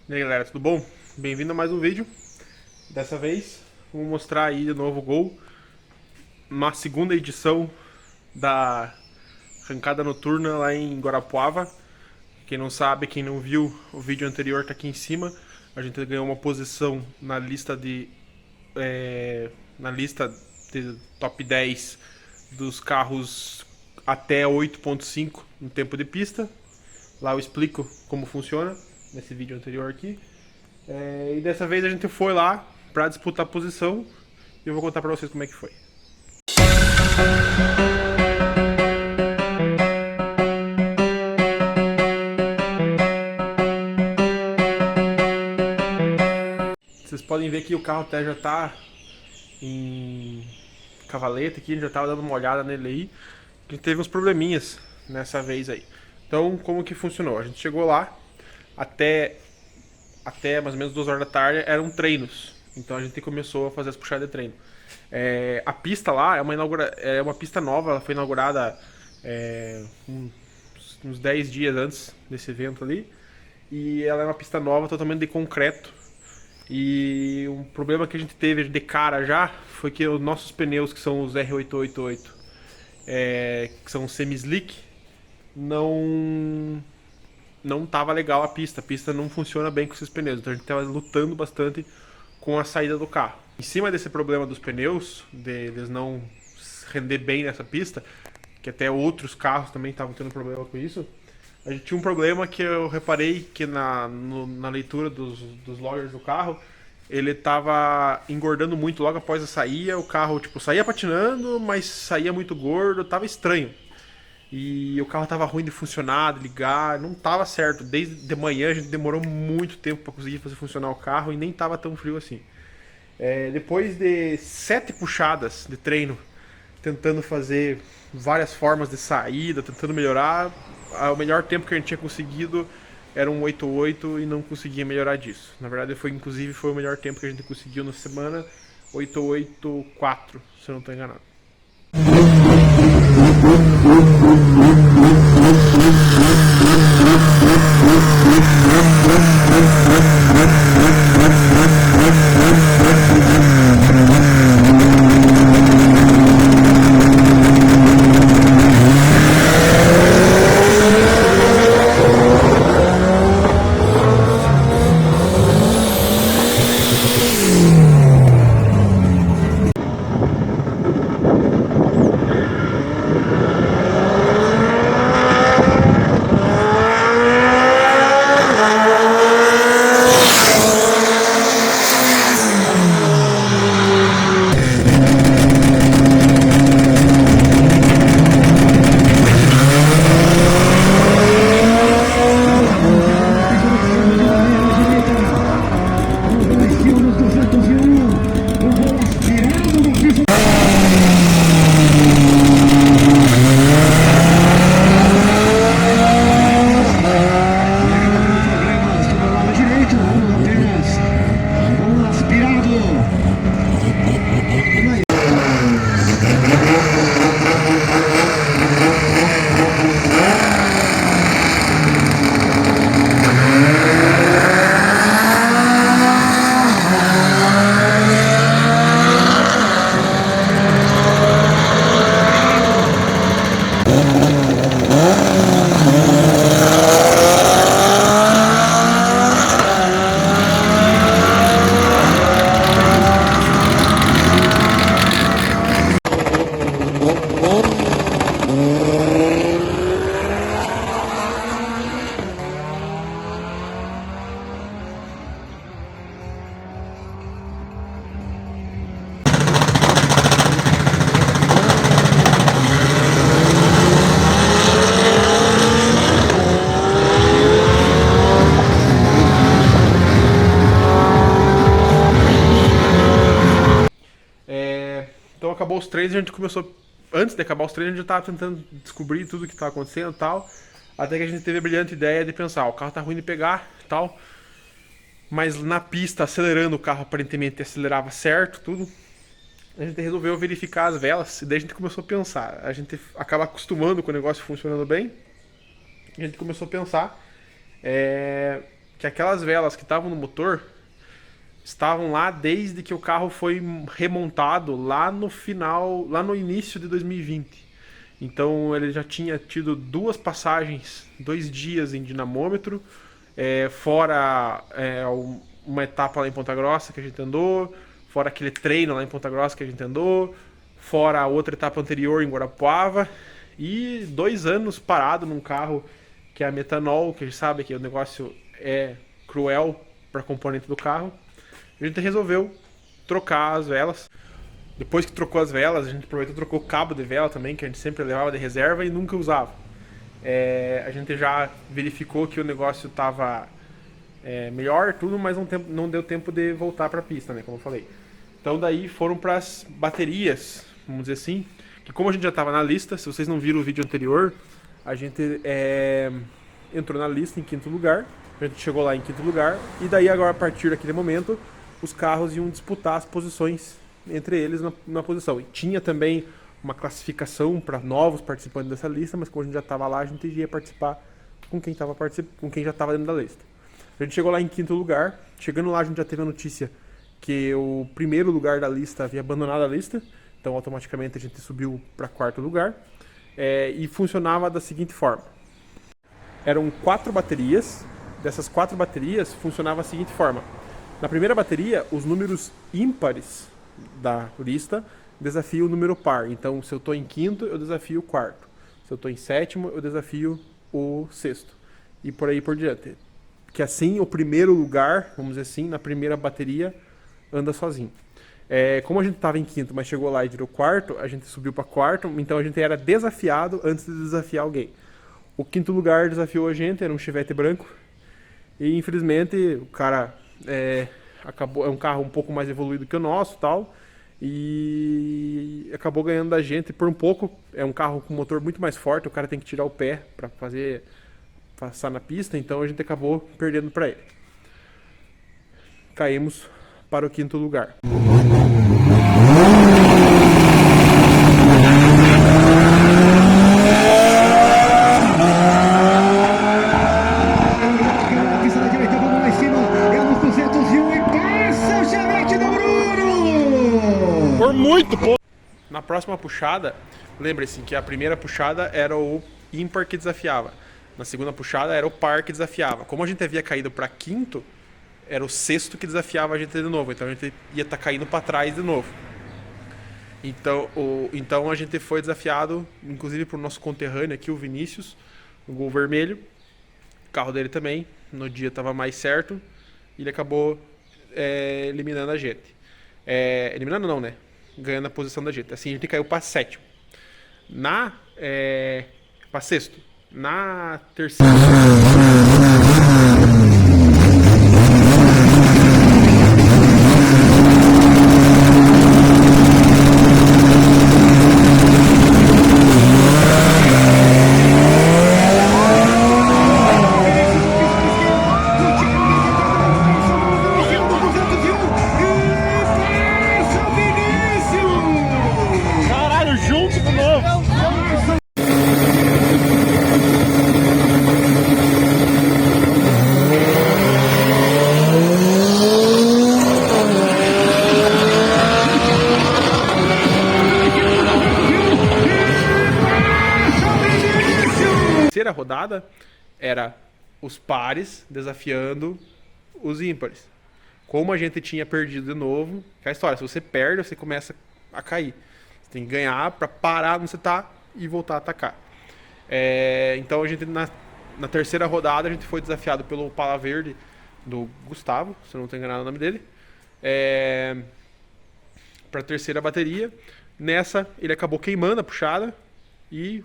E aí galera, tudo bom? Bem-vindo a mais um vídeo. Dessa vez vou mostrar aí de novo o Gol, uma segunda edição da arrancada noturna lá em Guarapuava. Quem não sabe, quem não viu, o vídeo anterior tá aqui em cima. A gente ganhou uma posição na lista de top 10 dos carros até 8.5 no tempo de pista. Lá eu explico como funciona nesse vídeo anterior aqui. E dessa vez a gente foi lá para disputar a posição e eu vou contar para vocês como é que foi. Vocês podem ver que o carro até já tá em cavalete aqui, a gente já tava dando uma olhada nele aí. A gente teve uns probleminhas nessa vez aí. Então, como que funcionou? A gente chegou lá, até mais ou menos 2 horas da tarde eram treinos. Então a gente começou a fazer as puxadas de treino. A pista lá é uma pista nova, ela foi inaugurada uns 10 dias antes desse evento ali. E ela é uma pista nova, totalmente de concreto. E um problema que a gente teve de cara já foi que os nossos pneus, que são os R888, que são semi-slick, não tava legal a pista não funciona bem com esses pneus, então a gente tava lutando bastante com a saída do carro. Em cima desse problema dos pneus, deles não render bem nessa pista, que até outros carros também estavam tendo problema com isso, a gente tinha um problema que eu reparei que na leitura dos loggers do carro, ele tava engordando muito logo após a saída, o carro tipo saía patinando, mas saía muito gordo, tava estranho. E o carro tava ruim de funcionar, de ligar, não tava certo. Desde de manhã a gente demorou muito tempo para conseguir fazer funcionar o carro e nem tava tão frio assim. Depois de 7 puxadas de treino, tentando fazer várias formas de saída, tentando melhorar, o melhor tempo que a gente tinha conseguido era um 88 e não conseguia melhorar disso. Na verdade, inclusive foi o melhor tempo que a gente conseguiu na semana, 884, se eu não estou enganado. Então acabou os treinos, a gente começou. Antes de acabar os treinos, a gente já tava tentando descobrir tudo que estava acontecendo e tal. Até que a gente teve a brilhante ideia de pensar, o carro tá ruim de pegar e tal. Mas na pista, acelerando o carro, aparentemente acelerava certo, tudo. A gente resolveu verificar as velas, e daí a gente começou a pensar. A gente acaba acostumando com o negócio funcionando bem. A gente começou a pensar que aquelas velas que estavam no motor estavam lá desde que o carro foi remontado lá no final, lá no início de 2020. Então ele já tinha tido 2 passagens, 2 dias em dinamômetro, fora uma etapa lá em Ponta Grossa que a gente andou, fora aquele treino lá em Ponta Grossa que a gente andou, fora a outra etapa anterior em Guarapuava, e 2 anos parado num carro que é a metanol, que a gente sabe que o negócio é cruel para componente do carro. A gente resolveu trocar as velas. Depois que trocou as velas, a gente aproveitou e trocou o cabo de vela também, que a gente sempre levava de reserva e nunca usava. A gente já verificou que o negócio estava melhor, tudo, mas não deu tempo de voltar para a pista, né, como eu falei. Então daí foram para as baterias, vamos dizer assim, que como a gente já estava na lista, se vocês não viram o vídeo anterior, a gente entrou na lista em 5º lugar, a gente chegou lá em 5º lugar, e daí agora a partir daquele momento os carros iam disputar as posições entre eles na posição. E tinha também uma classificação para novos participantes dessa lista, mas como a gente já estava lá, a gente ia participar com quem já estava dentro da lista. A gente chegou lá em 5º lugar. Chegando lá, a gente já teve a notícia que o primeiro lugar da lista havia abandonado a lista, então automaticamente a gente subiu para 4º lugar. E funcionava da seguinte forma: eram 4 baterias. Dessas 4 baterias funcionava da seguinte forma: na primeira bateria, os números ímpares da lista desafiam o número par. Então, se eu estou em 5º, eu desafio o 4º. Se eu estou em 7º, eu desafio o 6º. E por aí por diante. Que assim, o primeiro lugar, vamos dizer assim, na primeira bateria, anda sozinho. Como a gente estava em 5º, mas chegou lá e virou 4º, a gente subiu para 4º, então a gente era desafiado antes de desafiar alguém. O 5º lugar desafiou a gente, era um Chevette branco. E infelizmente o cara é um carro um pouco mais evoluído que o nosso, tal, e acabou ganhando da gente por um pouco. É um carro com motor muito mais forte, o cara tem que tirar o pé para passar na pista, então a gente acabou perdendo para ele. Caímos para o 5º lugar. Muito pouco. Na próxima puxada, lembre-se que a primeira puxada era o ímpar que desafiava. Na segunda puxada era o par que desafiava. Como a gente havia caído para 5º, era o 6º que desafiava a gente de novo. Então a gente ia estar caindo para trás de novo. Então a gente foi desafiado, inclusive por nosso conterrâneo aqui, o Vinícius, no Gol Vermelho. O carro dele também, no dia estava mais certo. E ele acabou eliminando a gente. Eliminando não, né? Ganhando a posição da gente. Assim a gente caiu para 7º. Para 6º. Na terceira. Terceira rodada era os pares desafiando os ímpares. Como a gente tinha perdido de novo, que é a história, se você perde, você começa a cair. Você tem que ganhar para parar onde você tá e voltar a atacar. Então a gente na terceira rodada a gente foi desafiado pelo Pala Verde do Gustavo, se eu não estou enganado o nome dele, para a terceira bateria. Nessa ele acabou queimando a puxada e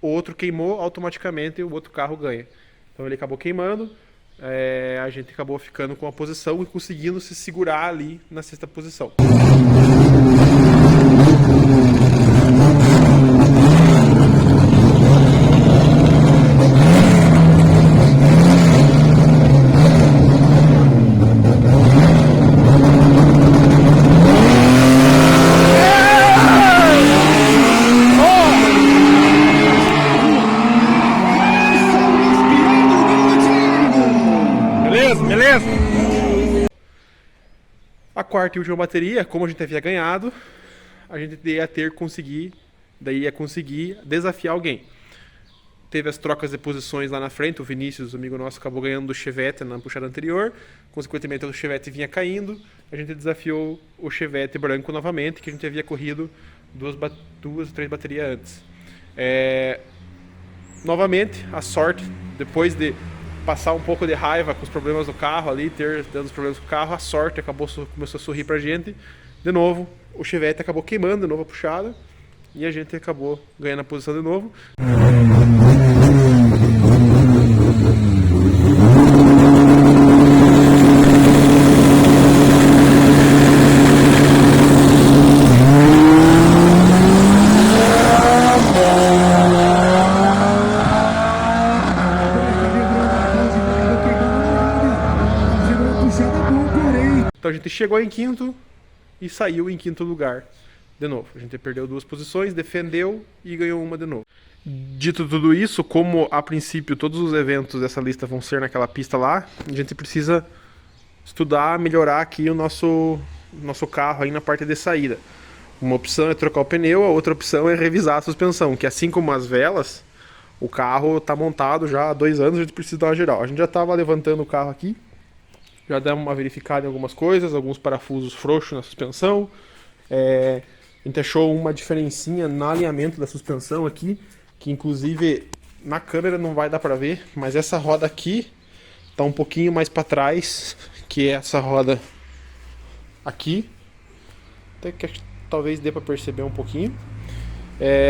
o outro queimou automaticamente e o outro carro ganha. Então ele acabou queimando, a gente acabou ficando com a posição e conseguindo se segurar ali na 6ª posição. beleza? A quarta e última bateria, como a gente havia ganhado, a gente ia conseguir desafiar alguém. Teve as trocas de posições lá na frente, o Vinícius, o amigo nosso, acabou ganhando do Chevette na puxada anterior, consequentemente o Chevette vinha caindo, a gente desafiou o Chevette branco novamente, que a gente havia corrido duas ou três baterias antes. Novamente, a sorte, depois de passar um pouco de raiva com os problemas do carro ali, dando os problemas com o carro, a sorte começou a sorrir pra gente. De novo, o Chevette acabou queimando de novo a puxada e a gente acabou ganhando a posição de novo. Então a gente chegou em quinto e saiu em quinto lugar de novo. A gente perdeu duas posições, defendeu e ganhou uma de novo. Dito tudo isso, como a princípio todos os eventos dessa lista vão ser naquela pista lá, a gente precisa estudar, melhorar aqui o nosso carro aí na parte de saída. Uma opção é trocar o pneu, a outra opção é revisar a suspensão, que assim como as velas, o carro está montado já há 2 anos, a gente precisa dar uma geral. A gente já estava levantando o carro aqui, já demos uma verificada em algumas coisas, alguns parafusos frouxos na suspensão. A gente achou uma diferencinha no alinhamento da suspensão aqui, que inclusive na câmera não vai dar para ver, mas essa roda aqui tá um pouquinho mais para trás que essa roda aqui. Até que talvez dê para perceber um pouquinho.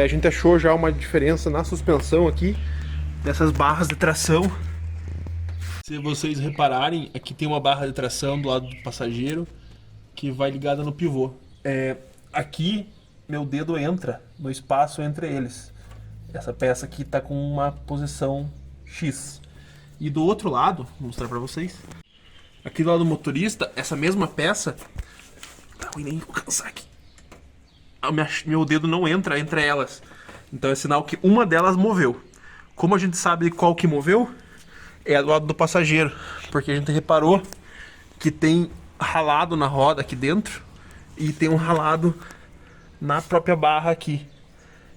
A gente achou já uma diferença na suspensão aqui, dessas barras de tração. Se vocês repararem, aqui tem uma barra de tração do lado do passageiro que vai ligada no pivô. Aqui meu dedo entra no espaço entre eles. Essa peça aqui está com uma posição X. E do outro lado, vou mostrar para vocês. Aqui do lado do motorista, essa mesma peça... Tá ruim, nem vou cansar aqui. Meu dedo não entra entre elas. Então é sinal que uma delas moveu. Como a gente sabe qual que moveu? É do lado do passageiro, porque a gente reparou que tem ralado na roda aqui dentro e tem um ralado na própria barra aqui.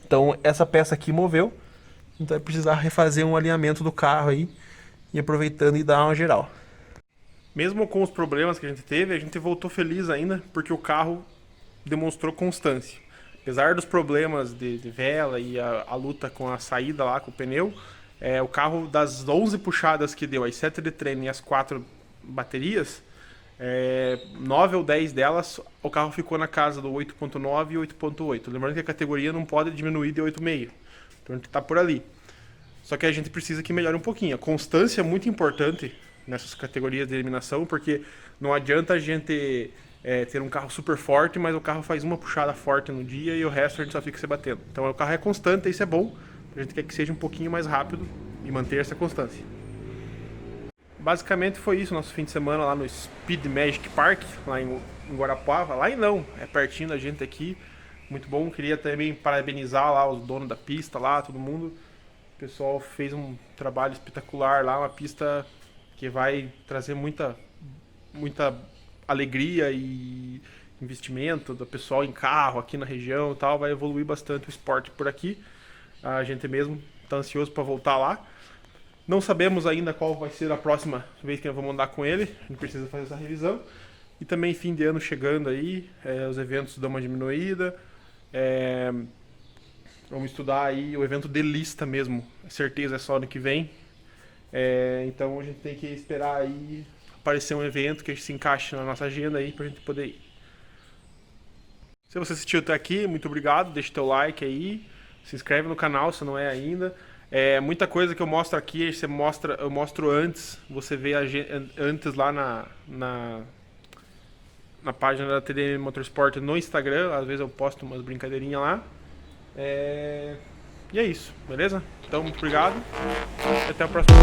Então essa peça aqui moveu, então vai precisar refazer um alinhamento do carro aí e aproveitando e dar uma geral. Mesmo com os problemas que a gente teve, a gente voltou feliz ainda porque o carro demonstrou constância. Apesar dos problemas de vela e a luta com a saída lá com o pneu, o carro das 11 puxadas que deu, as 7 de treino e as 4 baterias, 9 ou 10 delas, o carro ficou na casa do 8.9 e 8.8. Lembrando que a categoria não pode diminuir de 8,5. Então a gente está por ali. Só que a gente precisa que melhore um pouquinho. A constância é muito importante nessas categorias de eliminação, porque não adianta a gente ter um carro super forte, mas o carro faz uma puxada forte no dia e o resto a gente só fica se batendo. Então o carro é constante, isso é bom. A gente quer que seja um pouquinho mais rápido e manter essa constância. Basicamente foi isso nosso fim de semana lá no Speed Magic Park, lá em Guarapuava. Lá não, é pertinho da gente aqui. Muito bom, queria também parabenizar lá os donos da pista lá, todo mundo. O pessoal fez um trabalho espetacular lá, uma pista que vai trazer muita alegria e investimento do pessoal em carro aqui na região e tal. Vai evoluir bastante o esporte por aqui. A gente mesmo está ansioso para voltar lá. Não sabemos ainda qual vai ser a próxima vez que nós vamos andar com ele. A gente precisa fazer essa revisão. E também fim de ano chegando aí, os eventos dão uma diminuída. Vamos estudar aí o evento de lista mesmo. A certeza é só ano que vem. Então a gente tem que esperar aí aparecer um evento que se encaixe na nossa agenda aí pra gente poder ir. Se você assistiu até aqui, muito obrigado. Deixa teu like aí. Se inscreve no canal se não é ainda. Muita coisa que eu mostro aqui, eu mostro antes. Você vê antes lá na página da TDM Motorsport no Instagram. Às vezes eu posto umas brincadeirinhas lá. E é isso, beleza? Então, muito obrigado. E até a próxima.